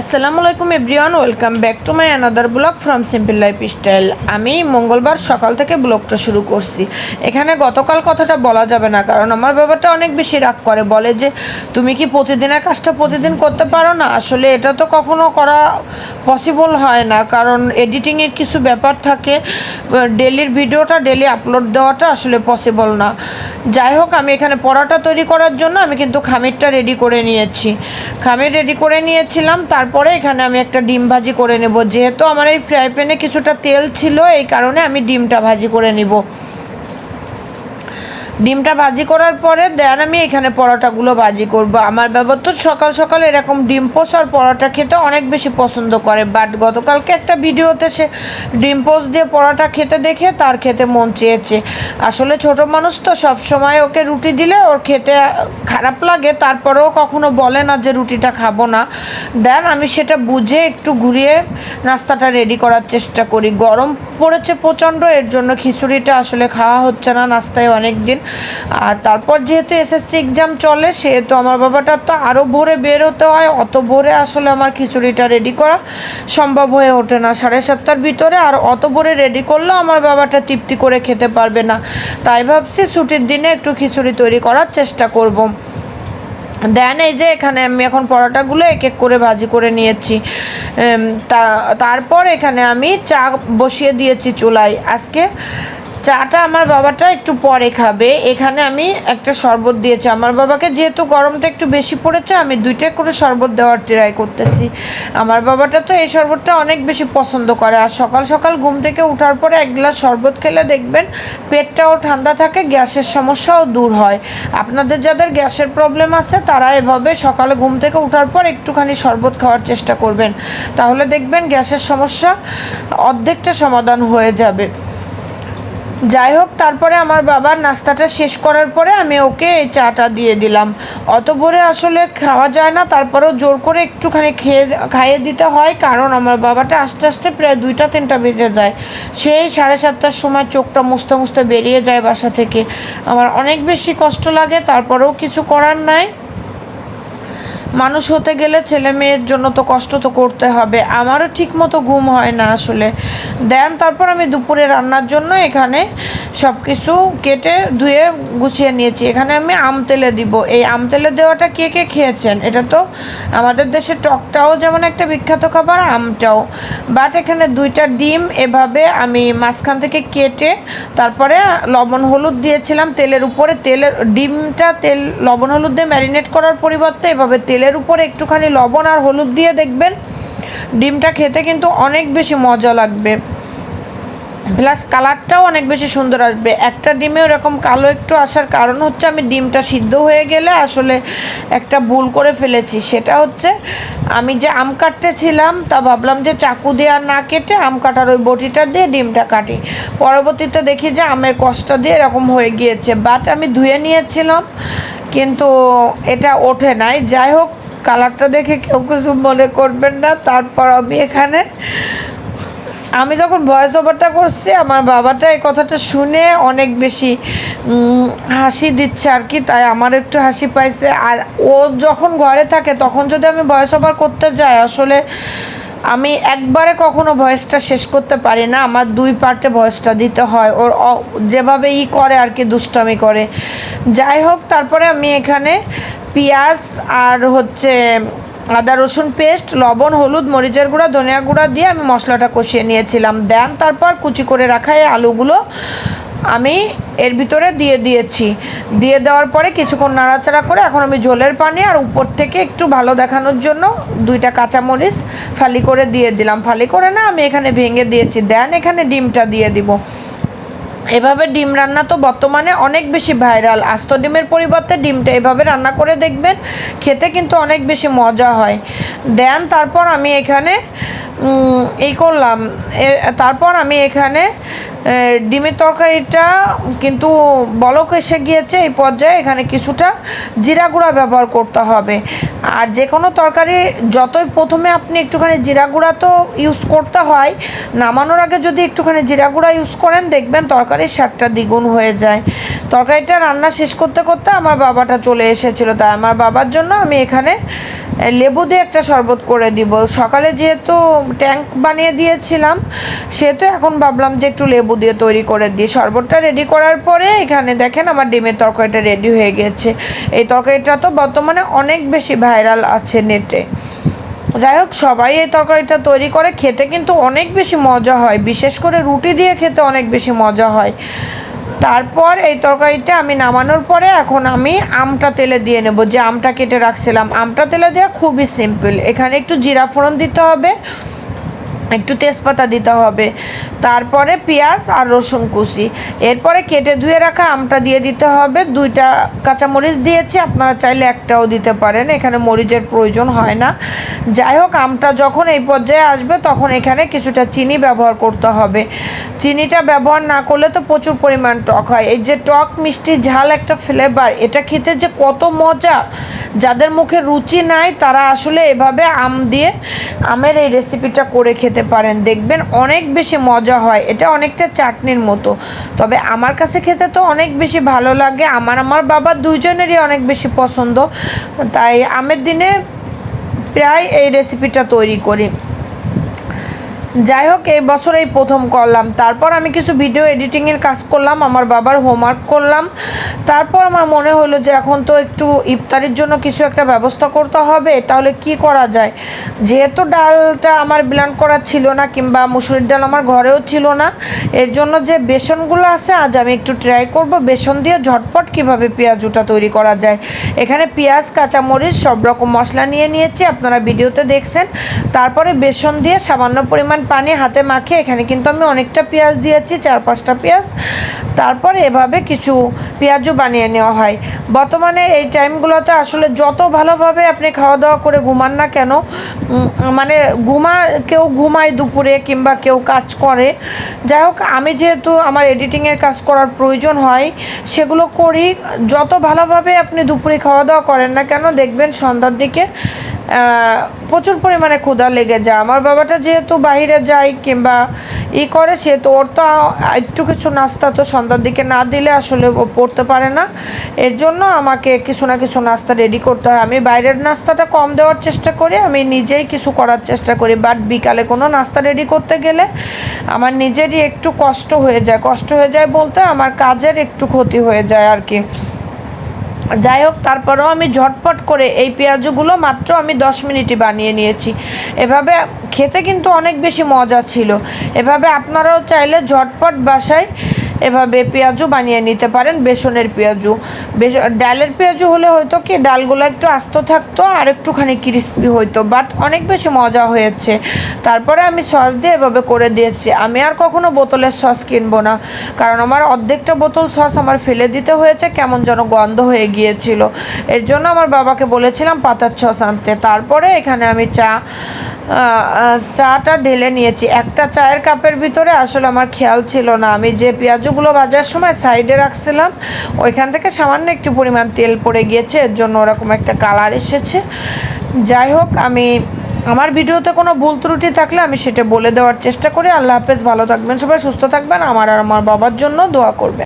আসসালামু আলাইকুম everyone, welcome back to my another blog from simple life style. আমি মঙ্গলবার সকাল থেকে ব্লগটা শুরু করছি। এখানে গতকাল কথাটা বলা যাবে না, কারণ আমার ব্যাপারটা অনেক বেশি রাগ করে, বলে যে তুমি কি প্রতিদিনের কাজটা প্রতিদিন করতে পারো না। আসলে এটা তো কখনো করা পসিবল হয় না, কারণ এডিটিংয়ের কিছু ব্যাপার থাকে, ডেলির ভিডিওটা ডেলি আপলোড দেওয়াটা আসলে পসিবল না। যাই হোক, আমি এখানে পরোটা তৈরি করার জন্য আমি কিন্তু খামিরটা রেডি করে নিয়েছি। খামির রেডি করে নিয়েছিলাম, তারপরে এখানে আমি একটা ডিম ভাজি করে নেব। যেহেতু আমার এই ফ্রাই প্যানে কিছুটা তেল ছিল, এই কারণে আমি ডিমটা ভাজি করে নিব। ডিমটা ভাজি করার পরে দেন আমি এখানে পরোটাগুলো ভাজি করব। আমার বাবা তো সকাল সকাল এরকম ডিম পোস্ট আর পরোটা খেতে অনেক বেশি পছন্দ করে, বাট গতকালকে একটা ভিডিওতে সে ডিম পোস্ট দিয়ে পরোটা খেতে দেখে তার খেতে মন চেয়েছে। আসলে ছোট মানুষ তো, সব সময় ওকে রুটি দিলে ওর খেতে খারাপ লাগে, তারপরেও কখনো বলে না যে রুটিটা খাবো না। দেন আমি সেটা বুঝে একটু ঘুরিয়ে নাস্তাটা রেডি করার চেষ্টা করি। গরম পড়েছে প্রচণ্ড, এর জন্য খিচুড়িটা আসলে খাওয়া হচ্ছে না নাস্তায় অনেক দিন। আর তারপর যেহেতু এসএসসি এক্সাম চলে, সেহেতু আমার বাবাটার তো আরও ভোরে বের হতে হয়। অত ভোরে আসলে আমার খিচুড়িটা রেডি করা সম্ভব হয়ে ওঠে না 7:30টার ভিতরে। আর অত ভোরে রেডি করলেও আমার বাবাটা তৃপ্তি করে খেতে পারবে না, তাই ভাবছি ছুটির দিনে একটু খিচুড়ি তৈরি করার চেষ্টা করব। দেন এই যে এখানে আমি এখন পরোটাগুলো এক এক করে ভাজি করে নিয়েছি। তারপর এখানে আমি চা বসিয়ে দিয়েছি চুলায়। আজকে চাটা আমার বাবাটা একটু পরে খাবে। এখানে আমি একটা শরবত দিয়েছি আমার বাবাকে, যেহেতু গরমটা একটু বেশি পড়েছে আমি 2টা করে শরবত দেওয়ার ট্রাই করতেছি। আমার বাবাটা তো এই শরবতটা অনেক বেশি পছন্দ করে। আর সকাল সকাল ঘুম থেকে ওঠার পরে 1 গ্লাস শরবত খেলে দেখবেন পেটটাও ঠান্ডা থাকে, গ্যাসের সমস্যাও দূর হয়। আপনাদের যাদের গ্যাসের প্রবলেম আছে তারা এভাবে সকালে ঘুম থেকে ওঠার পর একটুখানি শরবত খাওয়ার চেষ্টা করবেন, তাহলে দেখবেন গ্যাসের সমস্যা অর্ধেকটা সমাধান হয়ে যাবে। যাই হোক, তারপরে আমার বাবার নাস্তাটা শেষ করার পরে আমি ওকে এই চাটা দিয়ে দিলাম। অত ভোরে আসলে খাওয়া যায় না, তারপরেও জোর করে একটুখানি খাইয়ে দিতে হয়, কারণ আমার বাবাটা আস্তে আস্তে প্রায় 2টা-3টা বেজে যায়। সেই 7:30টার সময় চোখটা মুছতে মুছতে বেরিয়ে যায় বাসা থেকে। আমার অনেক বেশি কষ্ট লাগে, তারপরেও কিছু করার নাই। মানুষ হতে গেলে ছেলে মেয়ের জন্য তো কষ্ট তো করতে হবে। আমারও ঠিক মতো ঘুম হয় না আসলে। দেন তারপর আমি দুপুরে রান্নার জন্য এখানে সব কিছু কেটে ধুয়ে গুছিয়ে নিয়েছি। এখানে আমি আম তেলে দিব। এই আম তেলে দেওয়াটা কে কে খেয়েছেন? এটা তো আমাদের দেশে টকটাও যেমন একটা বিখ্যাত খাবার, আমটাও। বাট এখানে 2টা ডিম এভাবে আমি মাঝখান থেকে কেটে তারপরে লবণ হলুদ দিয়েছিলাম তেলের উপরে। ডিমটা লবণ হলুদ দিয়ে ম্যারিনেট করার পরিবর্তে এভাবে তেলের উপরে একটুখানি লবণ আর হলুদ দিয়ে দেখবেন ডিমটা খেতে কিন্তু অনেক বেশি মজা লাগবে, প্লাস কালারটাও অনেক বেশি সুন্দর আসবে। একটা ডিমে ওরকম কালো একটু আসার কারণ হচ্ছে আমি ডিমটা সিদ্ধ হয়ে গেলে আসলে একটা ভুল করে ফেলেছি। সেটা হচ্ছে আমি যে আম কাটতেছিলাম তা ভাবলাম যে চাকু দিয়ে আর না কেটে আম কাটার ওই বটিটা দিয়ে ডিমটা কাটি। পরবর্তীতে দেখি যে আমের কষটা দিয়ে এরকম হয়ে গিয়েছে, বাট আমি ধুয়ে নিয়েছিলাম কিন্তু এটা ওঠে নাই। যাই হোক, কালারটা দেখে কেউ কিছু মনে করবেন না। তারপর আমি যখন ভয়েস ওভারটা করছি, আমার বাবাটা এই কথাটা শুনে অনেক বেশি হাসি দিচ্ছে আর কি, তাই আমার একটু হাসি পাইছে। আর ও যখন ঘরে থাকে তখন যদি আমি ভয়েস ওভার করতে যাই, আসলে আমি একবারে কখনো ভয়েসটা শেষ করতে পারি না, আমার 2 পার্টে ভয়েসটা দিতে হয়। ওর যেভাবে করে আর কি, দুষ্টামি করে। যাই হোক, তারপরে আমি এখানে পেঁয়াজ আর আদা রসুন পেস্ট, লবণ হলুদ মরিচের গুঁড়া ধনিয়া গুঁড়া দিয়ে আমি মশলাটা কষিয়ে নিয়েছিলাম। দেন তারপর কুচি করে রাখা এই আলুগুলো আমি এর ভিতরে দিয়ে দিয়েছি। দিয়ে দেওয়ার পরে কিছুক্ষণ নাড়াচাড়া করে এখন আমি ঝোলের পানি আর উপর থেকে একটু ভালো দেখানোর জন্য 2টা কাঁচামরিচ ফালি করে দিয়ে দিলাম। ফালি করে না, আমি এখানে ভেঙে দিয়েছি। দেন এখানে ডিমটা দিয়ে দিব। এভাবে ডিম রান্না তো বর্তমানে অনেক বেশি ভাইরাল। আস্ত ডিমের পরিবর্তে ডিমটা এভাবে রান্না করে দেখবেন, খেতে কিন্তু অনেক বেশি মজা হয়। দেন তারপর আমি এখানে ডিমের তরকারিটা কিন্তু বলক এসে গিয়েছে। এই পর্যায়ে এখানে কিছুটা জিরা গুঁড়া ব্যবহার করতে হবে। আর যে কোনো তরকারি যতই প্রথমে আপনি একটুখানি জিরা গুঁড়া তো ইউজ করতে হয়, নামানোর আগে যদি একটুখানি জিরা গুঁড়া ইউজ করেন দেখবেন তরকারির স্বাদটা দ্বিগুণ হয়ে যায়। তরকারিটা রান্না শেষ করতে করতে আমার বাবাটা চলে এসেছিলো, তাই আমার বাবার জন্য আমি এখানে লেবু দিয়ে একটা শরবত করে দিব। সকালে যেহেতু ট্যাঙ্ক বানিয়ে দিয়েছিলাম, সেহেতু এখন ভাবলাম যে একটু লেবু দিয়ে তৈরি করে দিই। শরবতটা রেডি করার পরে এখানে দেখেন আমার ডিমের তরকারিটা রেডি হয়ে গেছে। এই তরকারিটা তো বর্তমানে অনেক বেশি ভাইরাল আছে নেটে। যাই হোক, সবাই এই তরকারিটা তৈরি করে, খেতে কিন্তু অনেক বেশি মজা হয়, বিশেষ করে রুটি দিয়ে খেতে অনেক বেশি মজা হয়। তারপর এই তরকারিটা আমি নামানোর পরে এখন আমি আমটা তেলে দিয়ে নেব। যে আমটা কেটে রাখছিলাম, আমটা তেলে দেওয়া খুবই সিম্পল। এখানে একটু জিরা ফোড়ন দিতে হবে, একটু তেজপাতা দিতে হবে, তারপরে পেঁয়াজ আর রসুন কুচি, এরপরে কেটে ধুয়ে রাখা আমটা দিয়ে দিতে হবে। 2টা কাঁচামরিচ দিয়েছি, আপনারা চাইলে একটাও দিতে পারেন, এখানে মরিচের প্রয়োজন হয় না। যাই হোক, আমটা যখন এই পর্যায়ে আসবে তখন এখানে কিছুটা চিনি ব্যবহার করতে হবে। চিনিটা ব্যবহার না করলে তো প্রচুর পরিমাণ টক হয়। এই যে টক মিষ্টি ঝাল একটা ফ্লেভার, এটা খেতে যে কত মজা! যাদের মুখে রুচি নাই তারা আসলে এভাবে আমের এই রেসিপিটা করে খেতে পারেন, দেখবেন অনেক বেশি মজা হয়। এটা অনেকটা চাটনির মতো, তবে আমার কাছে খেতে তো অনেক বেশি ভালো লাগে। আমার বাবা দুইজনেরই অনেক বেশি পছন্দ, তাই আমের দিনে প্রায় এই রেসিপিটা তৈরি করি। যাই হোক, এই বছর এই প্রথম করলাম। তারপর আমি কিছু ভিডিও এডিটিংয়ের কাজ করলাম, আমার বাবার হোমওয়ার্ক করলাম। তারপর আমার মনে হলো যে এখন তো একটু ইফতারির জন্য কিছু একটা ব্যবস্থা করতে হবে, তাহলে কি করা যায়। যেহেতু ডালটা আমার ব্লেন্ড করা ছিল না, কিংবা মুসুরির ডাল আমার ঘরেও ছিল না, এর জন্য যে বেসনগুলো আছে আজ আমি একটু ট্রাই করব বেসন দিয়ে ঝটপট কিভাবে পেঁয়াজুটা তৈরি করা যায়। এখানে পেঁয়াজ, কাঁচামরিচ সব রকম মশলা নিয়ে নিয়েছি, আপনারা ভিডিওতে দেখছেন। তারপরে বেসন দিয়ে সামান্য পরিমাণ পানি হাতে মাখিয়ে, এখানে কিন্তু আমি অনেকটা পেঁয়াজ দিয়েছি, 4-5টা পেঁয়াজ। তারপরে এভাবে কিছু পেঁয়াজও বানিয়ে নেওয়া হয়। বর্তমানে এই টাইমগুলোতে আসলে যত ভালোভাবে আপনি খাওয়া দাওয়া করে ঘুমান না কেন, মানে কেউ ঘুমায় দুপুরে, কিংবা কেউ কাজ করে। যাই হোক, আমি যেহেতু আমার এডিটিংয়ের কাজ করার প্রয়োজন হয়, সেগুলো করি। যত ভালোভাবে আপনি দুপুরে খাওয়া দাওয়া করেন না কেন, দেখবেন সন্ধ্যার দিকে প্রচুর পরিমাণে ক্ষুধা লেগে যায়। আমার বাবাটা যেহেতু বাইরে যায় কিংবা করে, সেহেতু ওর তো একটু কিছু নাস্তা তো সন্ধ্যার দিকে না দিলে আসলে ও পড়তে পারে না। এর জন্য আমাকে কিছু না কিছু নাস্তা রেডি করতে হয়। আমি বাইরের নাস্তাটা কম দেওয়ার চেষ্টা করি, আমি নিজেই কিছু করার চেষ্টা করি। বাট বিকালে কোনো নাস্তা রেডি করতে গেলে আমার নিজেরই একটু কষ্ট হয়ে যায় বলতে আমার কাজের একটু ক্ষতি হয়ে যায় আর কি। যাই হোক, তারপরেও আমি ঝটপট করে এই পেঁয়াজগুলো মাত্র আমি 10 মিনিটই বানিয়ে নিয়েছি। এভাবে খেতে কিন্তু অনেক বেশি মজা ছিল। এভাবে আপনারাও চাইলে ঝটপট বাসায় এভাবে পেঁয়াজু বানিয়ে নিতে পারেন। বেসনের পেঁয়াজু, ডালের পেঁয়াজু হলে হয়তো কি ডালগুলো একটু আস্ত থাকতো আর একটুখানি ক্রিস্পি হইতো, বাট অনেক বেশি মজা হয়েছে। তারপরে আমি সস দিয়ে এভাবে করে দিয়েছি। আমি আর কখনো বোতলের সস কিনবো না, কারণ আমার অর্ধেকটা বোতল সস আমার ফেলে দিতে হয়েছে, কেমন যেন গন্ধ হয়ে গিয়েছিল। এর জন্য আমার বাবাকে বলেছিলাম পাতার সস আনতে। তারপরে এখানে আমি চাটা ঢেলে নিয়েছি। একটা চায়ের কাপের ভিতরে আসলে আমার খেয়াল ছিল না, আমি যে পেঁয়াজগুলো ভাজার সময় সাইডে রাখছিলাম, ওইখান থেকে সামান্য একটু পরিমাণ তেল পড়ে গিয়েছে, এর জন্য ওরকম একটা কালার এসেছে। যাই হোক, আমার ভিডিওতে কোনো ভুল ত্রুটি থাকলে আমি সেটা বলে দেওয়ার চেষ্টা করি। আল্লাহ হাফেজ, ভালো থাকবেন সবাই, সুস্থ থাকবেন। আমার আর আমার বাবার জন্য দোয়া করবেন।